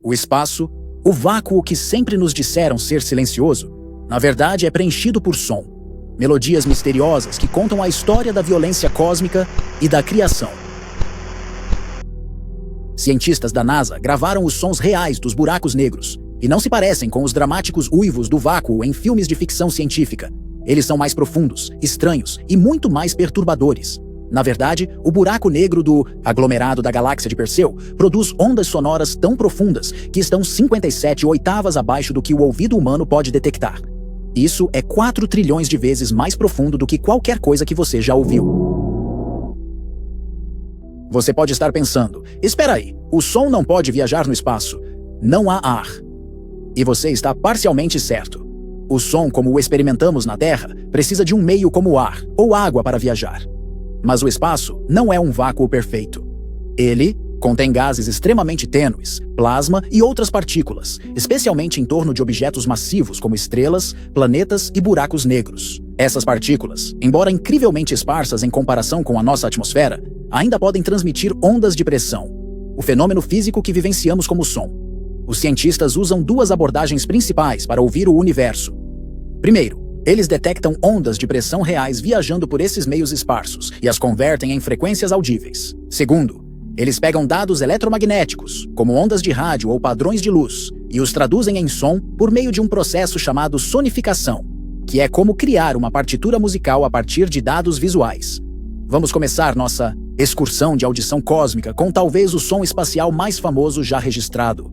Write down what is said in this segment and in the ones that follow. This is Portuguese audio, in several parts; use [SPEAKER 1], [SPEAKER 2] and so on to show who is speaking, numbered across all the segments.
[SPEAKER 1] O espaço, o vácuo que sempre nos disseram ser silencioso, na verdade é preenchido por som. Melodias misteriosas que contam a história da violência cósmica e da criação. Cientistas da NASA gravaram os sons reais dos buracos negros, e não se parecem com os dramáticos uivos do vácuo em filmes de ficção científica. Eles são mais profundos, estranhos e muito mais perturbadores. Na verdade, o buraco negro do aglomerado da galáxia de Perseu produz ondas sonoras tão profundas que estão 57 oitavas abaixo do que o ouvido humano pode detectar. Isso é 4 trilhões de vezes mais profundo do que qualquer coisa que você já ouviu. Você pode estar pensando, espera aí, o som não pode viajar no espaço. Não há ar. E você está parcialmente certo. O som, como o experimentamos na Terra, precisa de um meio como o ar ou água para viajar. Mas o espaço não é um vácuo perfeito. Ele contém gases extremamente tênues, plasma e outras partículas, especialmente em torno de objetos massivos como estrelas, planetas e buracos negros. Essas partículas, embora incrivelmente esparsas em comparação com a nossa atmosfera, ainda podem transmitir ondas de pressão, o fenômeno físico que vivenciamos como som. Os cientistas usam 2 abordagens principais para ouvir o universo. Primeiro, eles detectam ondas de pressão reais viajando por esses meios esparsos e as convertem em frequências audíveis. Segundo, eles pegam dados eletromagnéticos, como ondas de rádio ou padrões de luz, e os traduzem em som por meio de um processo chamado sonificação, que é como criar uma partitura musical a partir de dados visuais. Vamos começar nossa excursão de audição cósmica com talvez o som espacial mais famoso já registrado.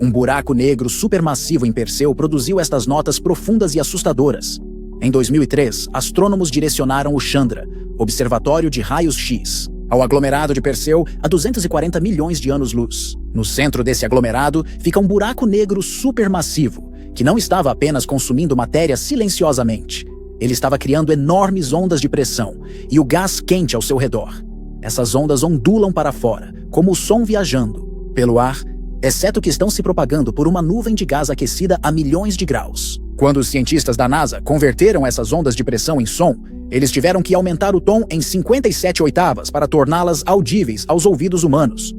[SPEAKER 1] Um buraco negro supermassivo em Perseu produziu estas notas profundas e assustadoras. Em 2003, astrônomos direcionaram o Chandra, Observatório de Raios-X, ao aglomerado de Perseu a 240 milhões de anos-luz. No centro desse aglomerado fica um buraco negro supermassivo, que não estava apenas consumindo matéria silenciosamente. Ele estava criando enormes ondas de pressão e o gás quente ao seu redor. Essas ondas ondulam para fora, como o som viajando pelo ar, exceto que estão se propagando por uma nuvem de gás aquecida a milhões de graus. Quando os cientistas da NASA converteram essas ondas de pressão em som, eles tiveram que aumentar o tom em 57 oitavas para torná-las audíveis aos ouvidos humanos.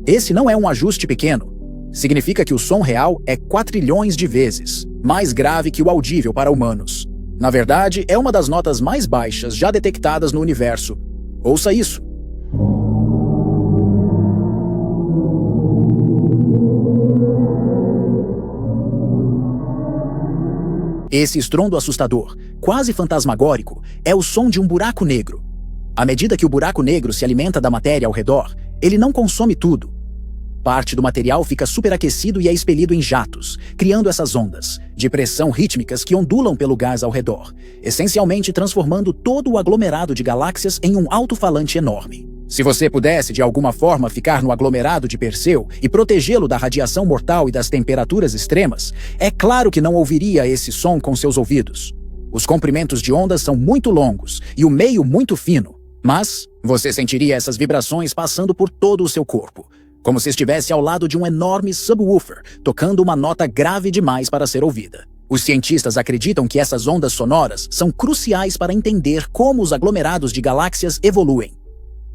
[SPEAKER 1] Esse não é um ajuste pequeno. Significa que o som real é 4 trilhões de vezes mais grave que o audível para humanos. Na verdade, é uma das notas mais baixas já detectadas no universo. Ouça isso. Esse estrondo assustador, quase fantasmagórico, é o som de um buraco negro. À medida que o buraco negro se alimenta da matéria ao redor, ele não consome tudo. Parte do material fica superaquecido e é expelido em jatos, criando essas ondas de pressão rítmicas que ondulam pelo gás ao redor, essencialmente transformando todo o aglomerado de galáxias em um alto-falante enorme. Se você pudesse, de alguma forma, ficar no aglomerado de Perseu e protegê-lo da radiação mortal e das temperaturas extremas, é claro que não ouviria esse som com seus ouvidos. Os comprimentos de ondas são muito longos e o meio muito fino, mas você sentiria essas vibrações passando por todo o seu corpo, como se estivesse ao lado de um enorme subwoofer, tocando uma nota grave demais para ser ouvida. Os cientistas acreditam que essas ondas sonoras são cruciais para entender como os aglomerados de galáxias evoluem.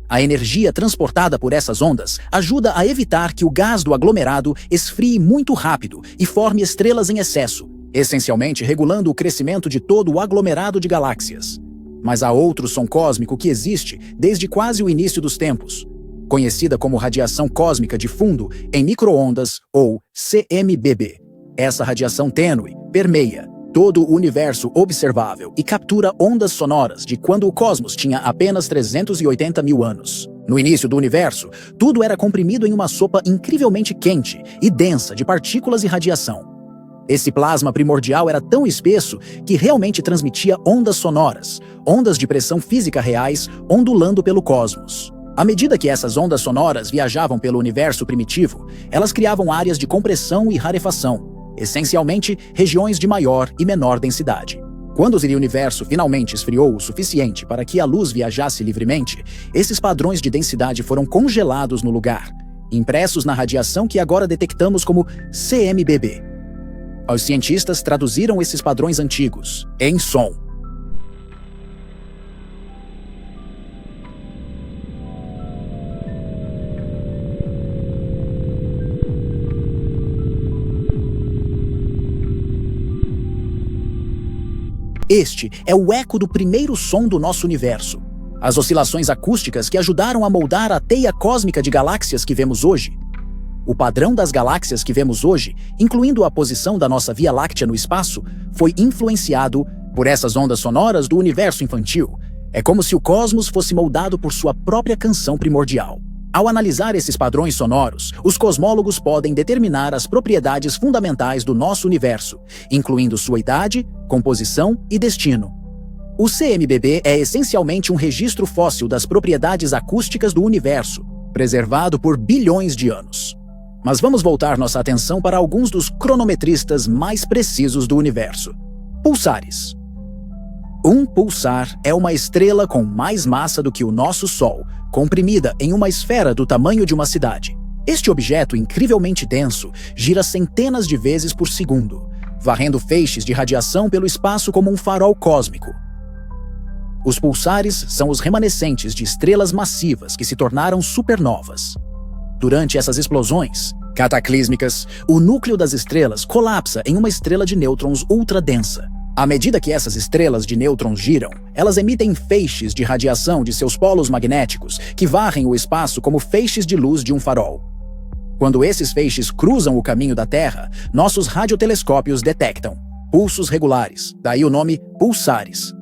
[SPEAKER 1] A energia transportada por essas ondas ajuda a evitar que o gás do aglomerado esfrie muito rápido e forme estrelas em excesso, essencialmente regulando o crescimento de todo o aglomerado de galáxias. Mas há outro som cósmico que existe desde quase o início dos tempos, conhecida como radiação cósmica de fundo em micro-ondas ou CMBB. Essa radiação tênue permeia todo o universo observável e captura ondas sonoras de quando o cosmos tinha apenas 380 mil anos. No início do universo, tudo era comprimido em uma sopa incrivelmente quente e densa de partículas e radiação. Esse plasma primordial era tão espesso que realmente transmitia ondas sonoras, ondas de pressão física reais ondulando pelo cosmos. À medida que essas ondas sonoras viajavam pelo universo primitivo, elas criavam áreas de compressão e rarefação, essencialmente regiões de maior e menor densidade. Quando o universo finalmente esfriou o suficiente para que a luz viajasse livremente, esses padrões de densidade foram congelados no lugar, impressos na radiação que agora detectamos como CMBB. Os cientistas traduziram esses padrões antigos em som. Este é o eco do primeiro som do nosso universo. As oscilações acústicas que ajudaram a moldar a teia cósmica de galáxias que vemos hoje. O padrão das galáxias que vemos hoje, incluindo a posição da nossa Via Láctea no espaço, foi influenciado por essas ondas sonoras do universo infantil. É como se o cosmos fosse moldado por sua própria canção primordial. Ao analisar esses padrões sonoros, os cosmólogos podem determinar as propriedades fundamentais do nosso universo, incluindo sua idade, composição e destino. O CMBB é essencialmente um registro fóssil das propriedades acústicas do universo, preservado por bilhões de anos. Mas vamos voltar nossa atenção para alguns dos cronometristas mais precisos do universo. Pulsares. Um pulsar é uma estrela com mais massa do que o nosso Sol, comprimida em uma esfera do tamanho de uma cidade. Este objeto incrivelmente denso gira centenas de vezes por segundo, varrendo feixes de radiação pelo espaço como um farol cósmico. Os pulsares são os remanescentes de estrelas massivas que se tornaram supernovas. Durante essas explosões cataclísmicas, o núcleo das estrelas colapsa em uma estrela de nêutrons ultradensa. À medida que essas estrelas de nêutrons giram, elas emitem feixes de radiação de seus polos magnéticos, que varrem o espaço como feixes de luz de um farol. Quando esses feixes cruzam o caminho da Terra, nossos radiotelescópios detectam pulsos regulares, daí o nome pulsares.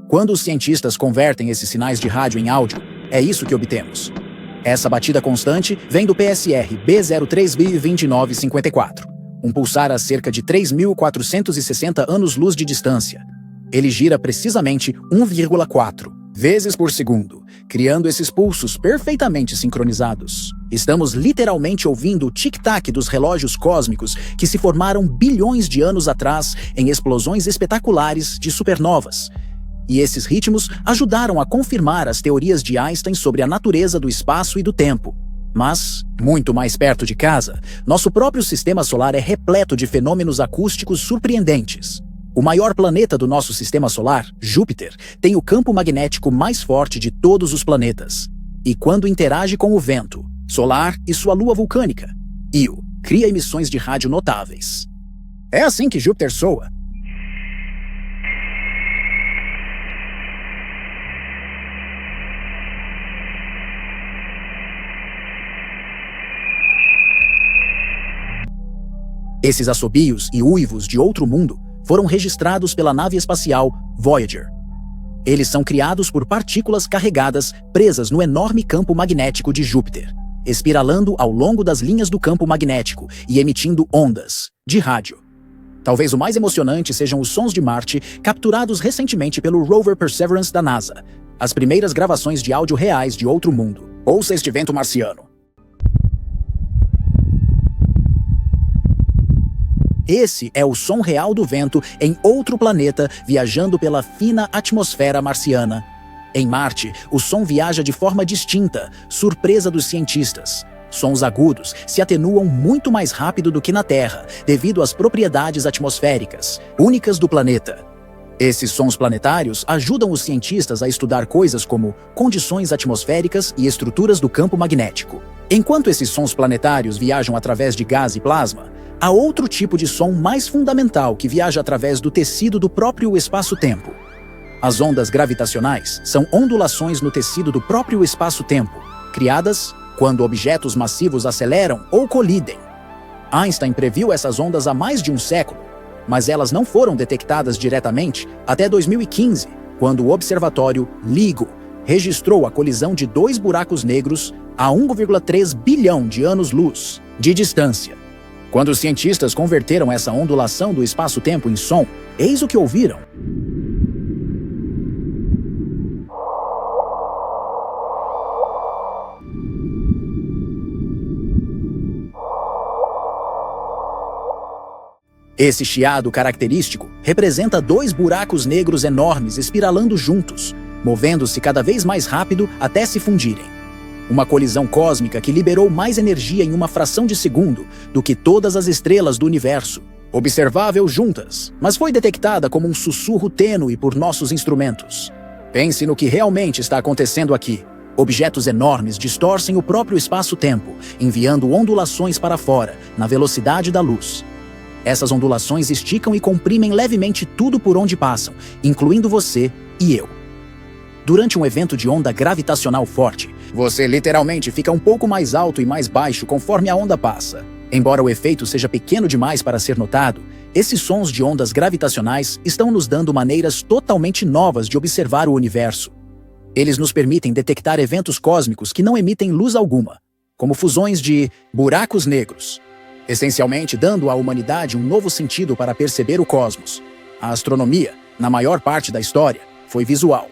[SPEAKER 1] Quando os cientistas convertem esses sinais de rádio em áudio, é isso que obtemos. Essa batida constante vem do PSR B03B2954, um pulsar a cerca de 3.460 anos-luz de distância. Ele gira precisamente 1,4 vezes por segundo, criando esses pulsos perfeitamente sincronizados. Estamos literalmente ouvindo o tic-tac dos relógios cósmicos que se formaram bilhões de anos atrás em explosões espetaculares de supernovas. E esses ritmos ajudaram a confirmar as teorias de Einstein sobre a natureza do espaço e do tempo. Mas, muito mais perto de casa, nosso próprio sistema solar é repleto de fenômenos acústicos surpreendentes. O maior planeta do nosso sistema solar, Júpiter, tem o campo magnético mais forte de todos os planetas. E quando interage com o vento solar e sua lua vulcânica, Io, cria emissões de rádio notáveis. É assim que Júpiter soa. Esses assobios e uivos de outro mundo foram registrados pela nave espacial Voyager. Eles são criados por partículas carregadas presas no enorme campo magnético de Júpiter, espiralando ao longo das linhas do campo magnético e emitindo ondas de rádio. Talvez o mais emocionante sejam os sons de Marte capturados recentemente pelo rover Perseverance da NASA, as primeiras gravações de áudio reais de outro mundo. Ouça este vento marciano. Esse é o som real do vento em outro planeta viajando pela fina atmosfera marciana. Em Marte, o som viaja de forma distinta, surpresa dos cientistas. Sons agudos se atenuam muito mais rápido do que na Terra, devido às propriedades atmosféricas, únicas do planeta. Esses sons planetários ajudam os cientistas a estudar coisas como condições atmosféricas e estruturas do campo magnético. Enquanto esses sons planetários viajam através de gás e plasma, há outro tipo de som mais fundamental que viaja através do tecido do próprio espaço-tempo. As ondas gravitacionais são ondulações no tecido do próprio espaço-tempo, criadas quando objetos massivos aceleram ou colidem. Einstein previu essas ondas há mais de um século, mas elas não foram detectadas diretamente até 2015, quando o observatório LIGO registrou a colisão de dois buracos negros a 1,3 bilhão de anos-luz de distância. Quando os cientistas converteram essa ondulação do espaço-tempo em som, eis o que ouviram. Esse chiado característico representa dois buracos negros enormes espiralando juntos, movendo-se cada vez mais rápido até se fundirem. Uma colisão cósmica que liberou mais energia em uma fração de segundo do que todas as estrelas do universo, observável juntas, mas foi detectada como um sussurro tênue por nossos instrumentos. Pense no que realmente está acontecendo aqui. Objetos enormes distorcem o próprio espaço-tempo, enviando ondulações para fora, na velocidade da luz. Essas ondulações esticam e comprimem levemente tudo por onde passam, incluindo você e eu. Durante um evento de onda gravitacional forte, você literalmente fica um pouco mais alto e mais baixo conforme a onda passa. Embora o efeito seja pequeno demais para ser notado, esses sons de ondas gravitacionais estão nos dando maneiras totalmente novas de observar o universo. Eles nos permitem detectar eventos cósmicos que não emitem luz alguma, como fusões de buracos negros, essencialmente dando à humanidade um novo sentido para perceber o cosmos. A astronomia, na maior parte da história, foi visual.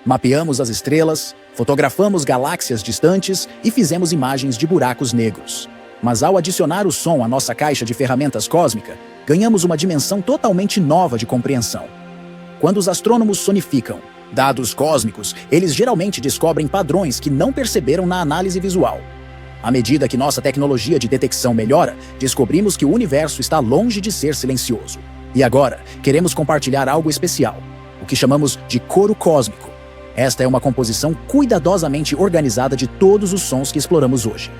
[SPEAKER 1] Mapeamos as estrelas, fotografamos galáxias distantes e fizemos imagens de buracos negros. Mas ao adicionar o som à nossa caixa de ferramentas cósmica, ganhamos uma dimensão totalmente nova de compreensão. Quando os astrônomos sonificam dados cósmicos, eles geralmente descobrem padrões que não perceberam na análise visual. À medida que nossa tecnologia de detecção melhora, descobrimos que o universo está longe de ser silencioso. E agora, queremos compartilhar algo especial, o que chamamos de coro cósmico. Esta é uma composição cuidadosamente organizada de todos os sons que exploramos hoje.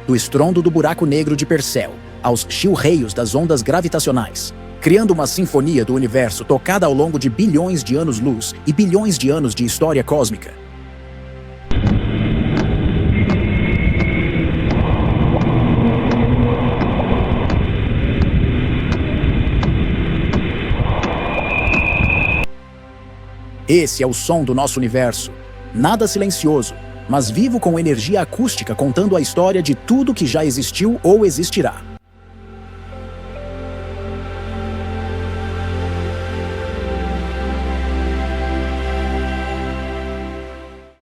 [SPEAKER 1] Do estrondo do buraco negro de Perseu aos chilreios das ondas gravitacionais, criando uma sinfonia do universo tocada ao longo de bilhões de anos-luz e bilhões de anos de história cósmica. Esse é o som do nosso universo, nada silencioso, mas vivo com energia acústica contando a história de tudo que já existiu ou existirá.